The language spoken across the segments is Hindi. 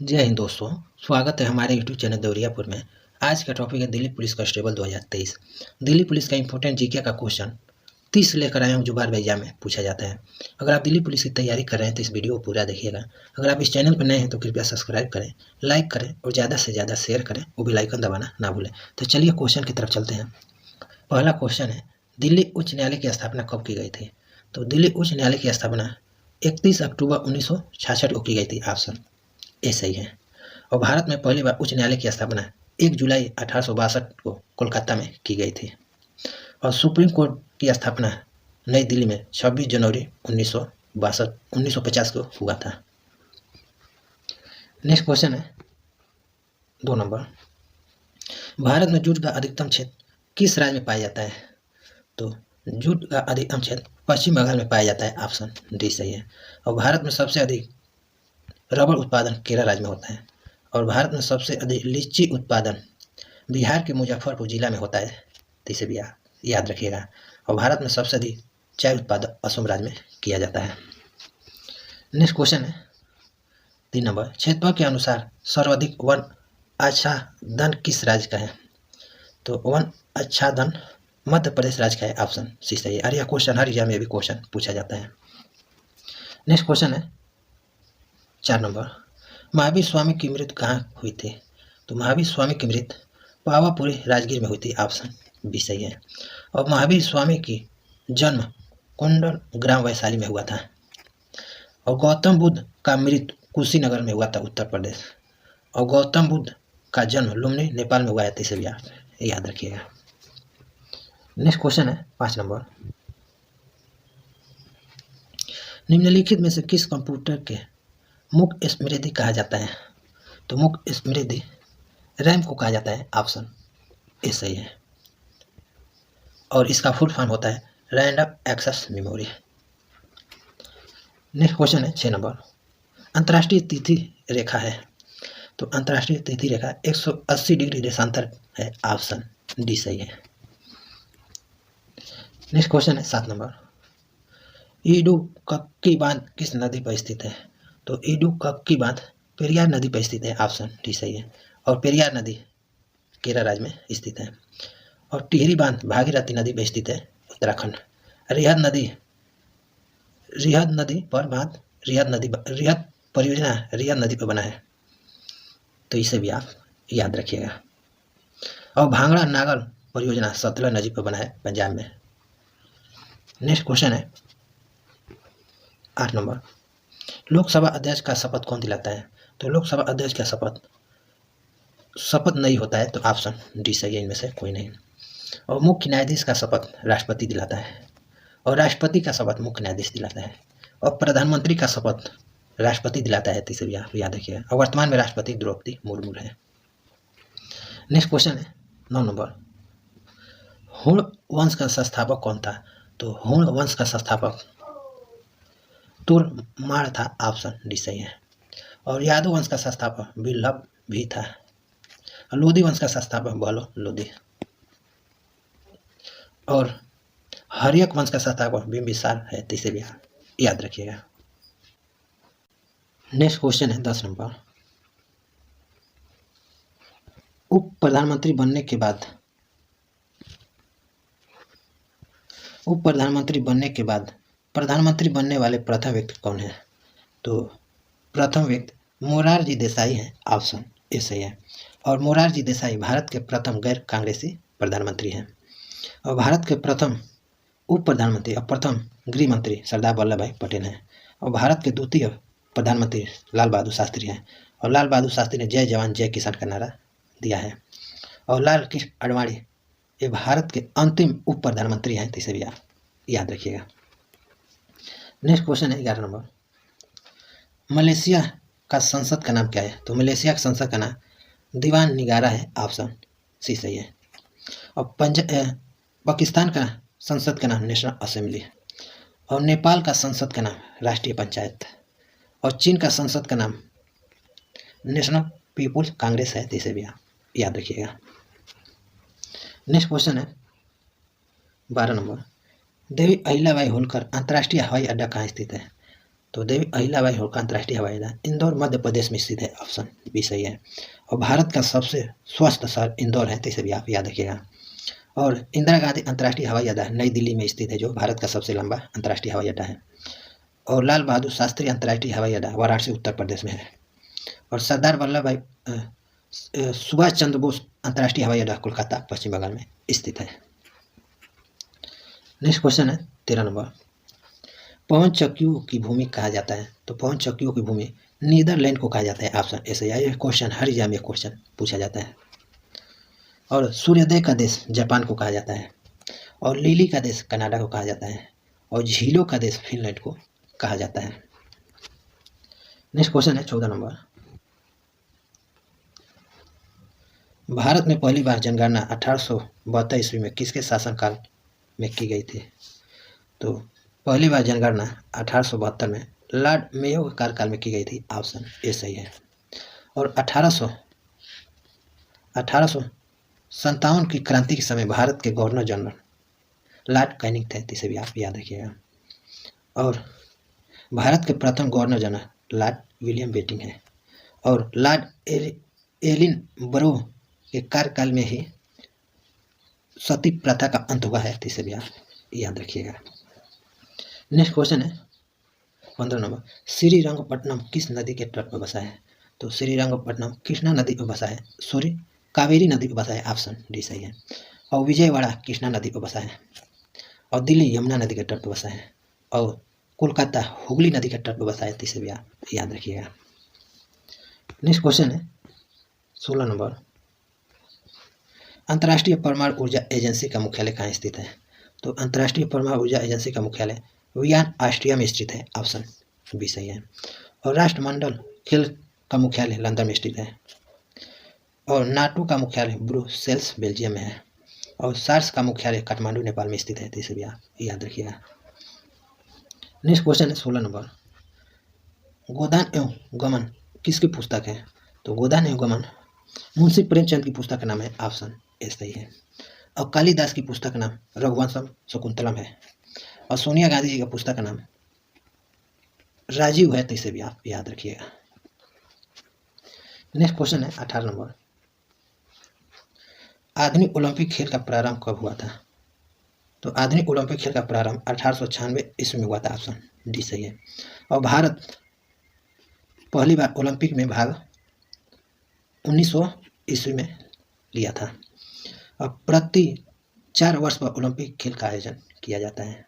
जय हिंद दोस्तों। स्वागत है हमारे यूट्यूब चैनल देवरियापुर में। आज का टॉपिक है Delhi police constable 2023। Delhi police का इंपॉर्टेंट जीके का क्वेश्चन 30 लेकर आया हूँ जो बार एग्जाम में पूछा जाता है। अगर आप दिल्ली पुलिस की तैयारी कर रहे हैं तो इस वीडियो को पूरा देखिएगा। अगर आप इस चैनल पर नए हैं तो कृपया सब्सक्राइब करें, लाइक करें और ज़्यादा से ज़्यादा शेयर करें, वो बेल आइकन दबाना ना भूलें। तो चलिए क्वेश्चन की तरफ चलते हैं। पहला क्वेश्चन है, दिल्ली उच्च न्यायालय की स्थापना कब की गई थी? तो दिल्ली उच्च न्यायालय की स्थापना 31 अक्टूबर 1966 को की गई थी। ऑप्शन ए सही है। और भारत में पहली बार उच्च न्यायालय की स्थापना 1 जुलाई 1862 को कोलकाता में की गई थी। और सुप्रीम कोर्ट की स्थापना नई दिल्ली में 26 जनवरी 1950 को हुआ था। नेक्स्ट क्वेश्चन है 2 नंबर, भारत में जूट का अधिकतम क्षेत्र किस राज्य में पाया जाता है? तो जूट का अधिकतम क्षेत्र पश्चिम बंगाल में पाया जाता है। ऑप्शन डी सही है। और भारत में सबसे अधिक रबड़ उत्पादन केरल राज्य में होता है। और भारत में सबसे अधिक लीची उत्पादन बिहार के मुजफ्फरपुर जिला में होता है, तो इसे भी याद रखिएगा। और भारत में सबसे अधिक चाय उत्पादन असम राज्य में किया जाता है। नेक्स्ट क्वेश्चन है 3 नंबर, क्षेत्रफल के अनुसार सर्वाधिक वन आच्छादन किस राज्य का है? तो वन आच्छादन मध्य प्रदेश राज्य का है। ऑप्शन सी सही है। और यह क्वेश्चन हर एग्जाम में भी क्वेश्चन पूछा जाता है। नेक्स्ट क्वेश्चन है 4 नंबर, महावीर स्वामी की मृत्यु कहाँ हुई थी? तो महावीर स्वामी की मृत्यु पावापुरी राजगीर में हुई थी। ऑप्शन बी सही है। और महावीर स्वामी की जन्म कुंडल ग्राम वैशाली में हुआ था। और गौतम बुद्ध का मृत्यु कुशीनगर में हुआ था, उत्तर प्रदेश। और गौतम बुद्ध का जन्म लुम्बिनी नेपाल में हुआ है, इसे भी याद रखिएगा। नेक्स्ट क्वेश्चन है 5 नंबर, निम्नलिखित में से किस कंप्यूटर के मुख्य स्मृति कहा जाता है? तो मुख्य स्मृति रैम को कहा जाता है। ऑप्शन ए सही है। और इसका फुल फॉर्म होता है random access memory. Next question है 6 नंबर, अंतर्राष्ट्रीय तिथि रेखा है। तो अंतर्राष्ट्रीय तिथि रेखा 180 डिग्री देशांतर है। ऑप्शन डी सही है। नेक्स्ट क्वेश्चन है 7 नंबर, इडुक्की बांध किस नदी पर स्थित है? तो इडुक्की बांध पेरियार नदी पर स्थित है। ऑप्शन डी सही है। और पेरियार नदी केरल राज्य में स्थित है। और टिहरी बांध भागीरथी नदी पर स्थित है, उत्तराखंड। रिहद नदी पर बांध रिहद परियोजना रिहद नदी पर बना है, तो इसे भी आप याद रखिएगा। और भांगड़ा नागल परियोजना सतलज नदी पर बना है, पंजाब में। नेक्स्ट क्वेश्चन है 8 नंबर, लोकसभा अध्यक्ष का शपथ कौन दिलाता है? तो लोकसभा अध्यक्ष का शपथ नहीं होता है, तो ऑप्शन डी सही है, इनमें से कोई नहीं। और मुख्य न्यायाधीश का शपथ राष्ट्रपति दिलाता है। और राष्ट्रपति का शपथ मुख्य न्यायाधीश दिलाता है। और प्रधानमंत्री का शपथ राष्ट्रपति दिलाता है, तो इसे भी आप याद रखिएगा। और वर्तमान में राष्ट्रपति द्रौपदी मुर्मू है। नेक्स्ट क्वेश्चन है 9 नंबर, हुण वंश का संस्थापक कौन था? तो हुण वंश का संस्थापक तुरमाड़ था। ऑप्शन डी सही है। और यादव वंश का संस्थापक बिल्लभ भी था। लोधी वंश का संस्थापक बहलो लोधी। और हर्यक वंश का संस्थापक बिंबिसार है, तो इसे भी याद रखिएगा। नेक्स्ट क्वेश्चन है 10 नंबर, उप प्रधानमंत्री बनने के बाद प्रधानमंत्री बनने वाले प्रथम व्यक्ति कौन है? तो प्रथम व्यक्ति मोरारजी देसाई हैं। ऑप्शन ए सही है। और मोरारजी देसाई भारत के प्रथम गैर कांग्रेसी प्रधानमंत्री हैं। और भारत के प्रथम उप प्रधानमंत्री और प्रथम गृह मंत्री सरदार वल्लभ भाई पटेल हैं। और भारत के द्वितीय प्रधानमंत्री लाल बहादुर शास्त्री हैं। और लाल बहादुर शास्त्री ने जय जवान जय किसान का नारा दिया है। और लाल कृष्ण आडवाणी ये भारत के अंतिम उप प्रधानमंत्री हैं, तो इसे भी याद रखिएगा। नेक्स्ट क्वेश्चन है 11 नंबर, मलेशिया का संसद का नाम क्या है? तो मलेशिया का संसद का नाम दीवान निगारा है। ऑप्शन सी सही है। और पाकिस्तान का संसद का नाम नेशनल असेंबली। और नेपाल का संसद का नाम राष्ट्रीय पंचायत। और चीन का संसद का नाम नेशनल पीपुल्स कांग्रेस है, तो इसे भी याद रखिएगा। नेक्स्ट क्वेश्चन है 12 नंबर, देवी अहिल्याबाई होलकर अंतर्राष्ट्रीय हवाई अड्डा कहाँ स्थित है? तो देवी अहिल्याबाई होलकर अंतर्राष्ट्रीय हवाई अड्डा इंदौर मध्य प्रदेश में स्थित है, ऑप्शन बी सही है। और भारत का सबसे स्वस्थ शहर इंदौर है, तो इसे भी आप याद रखिएगा। और इंदिरा गांधी अंतर्राष्ट्रीय हवाई अड्डा नई दिल्ली में स्थित है, जो भारत का सबसे लंबा अंतर्राष्ट्रीय हवाई अड्डा है। और लाल बहादुर शास्त्री अंतर्राष्ट्रीय हवाई अड्डा वाराणसी उत्तर प्रदेश में है। और सरदार वल्लभ भाई सुभाष चंद्र बोस अंतर्राष्ट्रीय हवाई अड्डा कोलकाता पश्चिम बंगाल में स्थित है। नेक्स्ट क्वेश्चन है 13 नंबर, पवन चक्कियों की भूमि कहा जाता है। तो पवन चक्कियों की भूमि नीदरलैंड को कहा जाता है, ऑप्शन ए सही है। यह क्वेश्चन हर एग्जाम में क्वेश्चन पूछा जाता है। और सूर्योदय का देश जापान को कहा जाता है। और लिली का देश कनाडा को कहा जाता है। और झीलों का देश फिनलैंड को कहा जाता है। नेक्स्ट क्वेश्चन है 14 नंबर, भारत में पहली बार जनगणना 1872 ईस्वी में किसके शासनकाल में की गई थी। तो पहली बार जनगणना 1872 में लॉर्ड मेयो के कार्यकाल में की गई थी, ऑप्शन ए सही है। और 1857 की क्रांति के समय भारत के गवर्नर जनरल लॉर्ड कैनिंग थे, इसे भी आप याद रखिएगा। और भारत के प्रथम governor general Lord William Bentinck है। और लॉर्ड एलिन बरो के कार्यकाल में ही सती प्रथा का अंत हुआ है, तो इसे भी आप याद रखिएगा। नेक्स्ट क्वेश्चन है 15 नंबर, श्रीरंगपट्टनम किस नदी के तट पर बसा है। तो श्रीरंगपट्टनम कृष्णा नदी पर बसा है, सॉरी कावेरी नदी पर बसा है, ऑप्शन डी सही है। और विजयवाड़ा कृष्णा नदी पर बसा है। और दिल्ली यमुना नदी के तट पर बसा है। और कोलकाता हुगली नदी के तट पर बसा है, तो इसे भी आप याद रखिएगा। नेक्स्ट क्वेश्चन है 16 नंबर, अंतर्राष्ट्रीय परमाणु ऊर्जा एजेंसी का मुख्यालय कहाँ स्थित है। तो अंतर्राष्ट्रीय परमाणु ऊर्जा एजेंसी का मुख्यालय वियना ऑस्ट्रिया में स्थित है, ऑप्शन बी सही है। और राष्ट्रमंडल खेल का मुख्यालय लंदन में स्थित है। और नाटो का मुख्यालय ब्रुसेल्स बेल्जियम में है। और सार्स का मुख्यालय काठमांडू नेपाल में स्थित है, तो इसे भी आप याद रखिएगा। नेक्स्ट क्वेश्चन है 16 नंबर, गोदान एवं गमन किसकी पुस्तक है। तो गोदान एवं गमन मुंशी प्रेमचंद की पुस्तक का नाम है, ऑप्शन ए सही है। और कालिदास की पुस्तक का नाम रघुवंशम शकुंतलम है। और सोनिया गांधी जी का पुस्तक का नाम राजीव है, तो इसे भी आप याद रखिएगा। नेक्स्ट क्वेश्चन है 18 नंबर, आधुनिक ओलंपिक खेल का प्रारंभ कब हुआ था। तो आधुनिक ओलंपिक खेल का प्रारंभ 1896 ईस्वी में हुआ था, ऑप्शन डी सही है। और भारत पहली बार ओलंपिक में भाग 1900 ईस्वी में लिया था। और प्रति 4 वर्ष पर ओलंपिक खेल का आयोजन किया जाता है।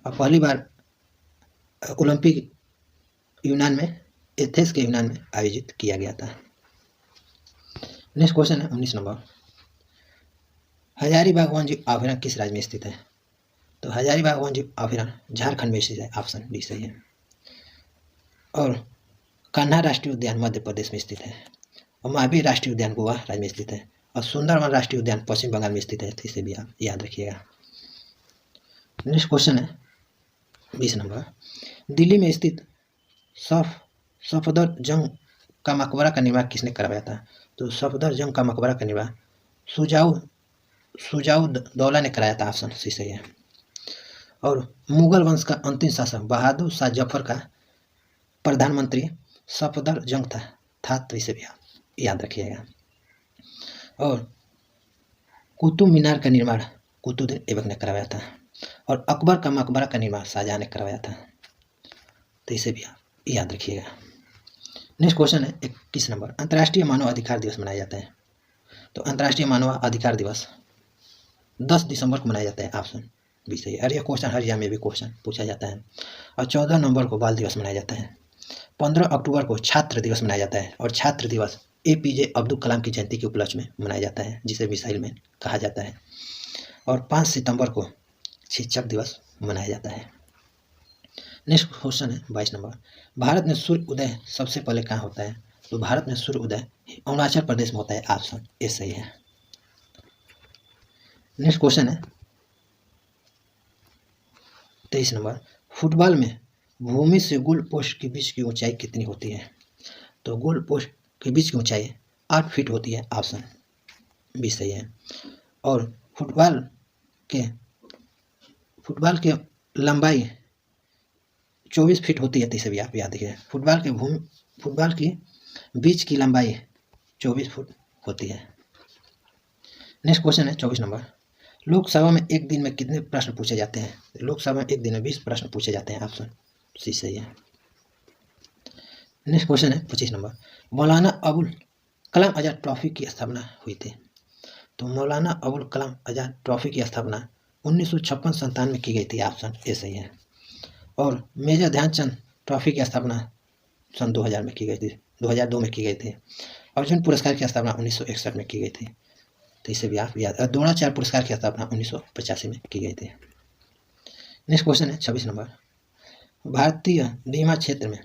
और पहली बार ओलंपिक यूनान में एथेंस के यूनान में आयोजित किया गया था। नेक्स्ट क्वेश्चन है 19 नंबर, हजारीबाग वन्य जीव अभयारण्य किस राज्य में स्थित है। तो हजारीबाग वन्य जीव अभयारण्य झारखंड में स्थित है, ऑप्शन डी सही है। और कान्हा राष्ट्रीय उद्यान मध्य प्रदेश में स्थित है। और महावीर राष्ट्रीय उद्यान गोवा राज्य में स्थित है। और सुंदरवन राष्ट्रीय उद्यान पश्चिम बंगाल में स्थित है, तो इसे भी आप याद रखिएगा। नेक्स्ट क्वेश्चन है 20 नंबर, दिल्ली में स्थित सफदरजंग का मकबरा का निर्माण किसने करवाया था। तो सफदरजंग का मकबरा का निर्माण सुजाउद्दौला ने कराया था, ऑप्शन सी सही है। और मुगल वंश का अंतिम शासक बहादुर शाह जफर का प्रधानमंत्री सफदरजंग था, तो इसे भी आप याद रखिएगा। और कुतुब मीनार का निर्माण कुतुबुद्दीन ऐबक ने करवाया था। और अकबर का मकबरा का निर्माण शाहजहां ने करवाया था, तो इसे भी आप याद रखिएगा। नेक्स्ट क्वेश्चन है 21 नंबर, अंतर्राष्ट्रीय मानव अधिकार दिवस मनाया जाता है। तो अंतर्राष्ट्रीय मानव अधिकार दिवस 10 दिसंबर को मनाया जाता है, ऑप्शन बी सही है। और यह क्वेश्चन हर एग्जाम में भी क्वेश्चन पूछा जाता है। और 14 नवंबर को बाल दिवस मनाया जाता है। 15 अक्टूबर को छात्र दिवस मनाया जाता है। और छात्र दिवस APJ अब्दुल कलाम की जयंती के उपलक्ष्य में मनाया जाता है, जिसे मिसाइल मैन कहा जाता है। और 5 सितंबर को शिक्षक दिवस मनाया जाता है। नेक्स्ट क्वेश्चन है 22 नंबर, भारत में सूर्य उदय सबसे पहले कहाँ होता है। तो भारत में सूर्य उदय अरुणाचल प्रदेश में होता है, ऑप्शन ए सही है। नेक्स्ट क्वेश्चन है 23 नंबर, फुटबॉल में भूमि से गोल पोस्ट के बीच की ऊंचाई कितनी होती है। तो गोल पोस्ट के बीच की ऊंचाई 8 फीट होती है, ऑप्शन बी सही है। और फुटबॉल के लंबाई 24 फीट होती है, तो इसे भी आप याद रखिए। फुटबॉल की बीच की लंबाई 24 फुट होती है। नेक्स्ट क्वेश्चन है 24 नंबर। लोकसभा में एक दिन में कितने प्रश्न पूछे जाते हैं? लोकसभा में एक दिन में 20 प्रश्न पूछे जाते हैं। ऑप्शन सी सही है। नेक्स्ट क्वेश्चन है 25 नंबर। मौलाना अबुल कलाम आजाद ट्रॉफी की स्थापना हुई थी। तो मौलाना अबुल कलाम आजाद ट्रॉफी की स्थापना 1956-57 में की गई थी। ऑप्शन ए सही है। और मेजर ध्यानचंद ट्रॉफी की स्थापना सन 2000 में की गई थी, 2002 में की गई थी। अर्जुन पुरस्कार की स्थापना 1961 में की गई थी, तो इसे भी आप याद। द्रोणाचार्य पुरस्कार की स्थापना 1985 में की गई थी। नेक्स्ट क्वेश्चन है 26 नंबर। भारतीय बीमा क्षेत्र में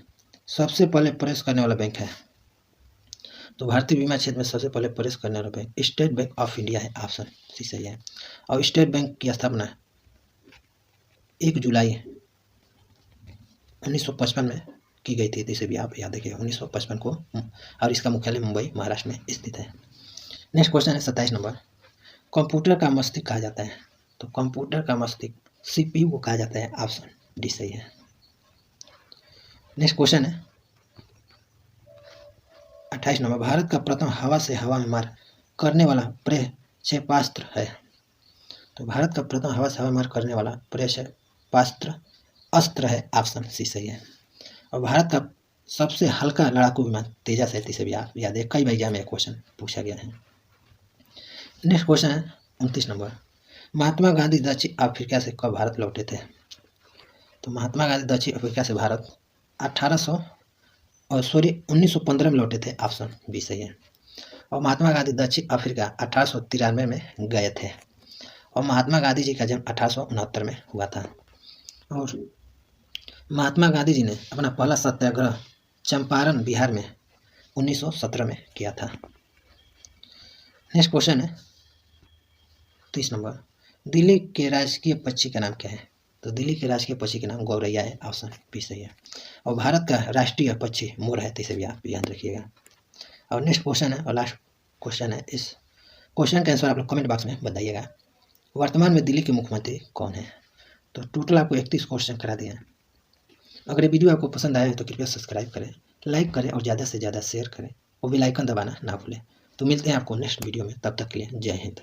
सबसे पहले प्रवेश करने वाला बैंक है। तो भारतीय बीमा क्षेत्र में सबसे पहले प्रवेश करने वाला bank state bank of India है। ऑप्शन सी सही है। और स्टेट बैंक की स्थापना 1 जुलाई 1955 में की गई थी, तो इसे भी आप याद रखिए 1955 को। और इसका मुख्यालय मुंबई महाराष्ट्र में स्थित है। नेक्स्ट क्वेश्चन है 27 नंबर। कंप्यूटर का मस्तिष्क कहा जाता है। तो कंप्यूटर का मस्तिष्क सीपीयू को कहा जाता है। ऑप्शन डी सही है। नेक्स्ट क्वेश्चन है 28 नंबर। भारत का प्रथम हवा से हवा में मार करने वाला प्रक्षेपास्त्र है। तो भारत का प्रथम हवा से हवा में मार करने वाला प्रक्षेपास्त्र अस्त्र है। ऑप्शन सी सही है। और भारत का सबसे हल्का लड़ाकू विमान तेजस है, इसे भी आप याद है, कई बार एग्जाम में क्वेश्चन पूछा गया है। नेक्स्ट क्वेश्चन है 29 नंबर। महात्मा गांधी दक्षिण अफ्रीका से कब भारत लौटे थे? तो महात्मा गांधी दक्षिण अफ्रीका से भारत 1915 में लौटे थे। ऑप्शन बी सही है। और महात्मा गांधी दक्षिण अफ्रीका 1893 में गए थे। और महात्मा गांधी जी का जन्म 1869 में हुआ था। और महात्मा गांधी जी ने अपना पहला सत्याग्रह चंपारण बिहार में 1917 में किया था। नेक्स्ट क्वेश्चन है 30 नंबर। दिल्ली के राजकीय पक्षी का नाम क्या है? तो दिल्ली के राजकीय पक्षी का नाम गौरैया है। ऑप्शन बी सही है। और भारत का राष्ट्रीय पक्षी मोर है, तो इसे भी आप याद रखिएगा। और नेक्स्ट क्वेश्चन है और लास्ट क्वेश्चन है। इस क्वेश्चन का आंसर आप लोग कमेंट बॉक्स में बताइएगा। वर्तमान में दिल्ली के मुख्यमंत्री कौन है? तो टोटल आपको 31 क्वेश्चन करा दिया है। अगर ये वीडियो आपको पसंद आया हो तो कृपया सब्सक्राइब करें, लाइक करें और ज़्यादा से ज़्यादा शेयर करें और बेल आइकन दबाना ना भूलें। तो मिलते हैं आपको नेक्स्ट वीडियो में, तब तक के लिए जय हिंद।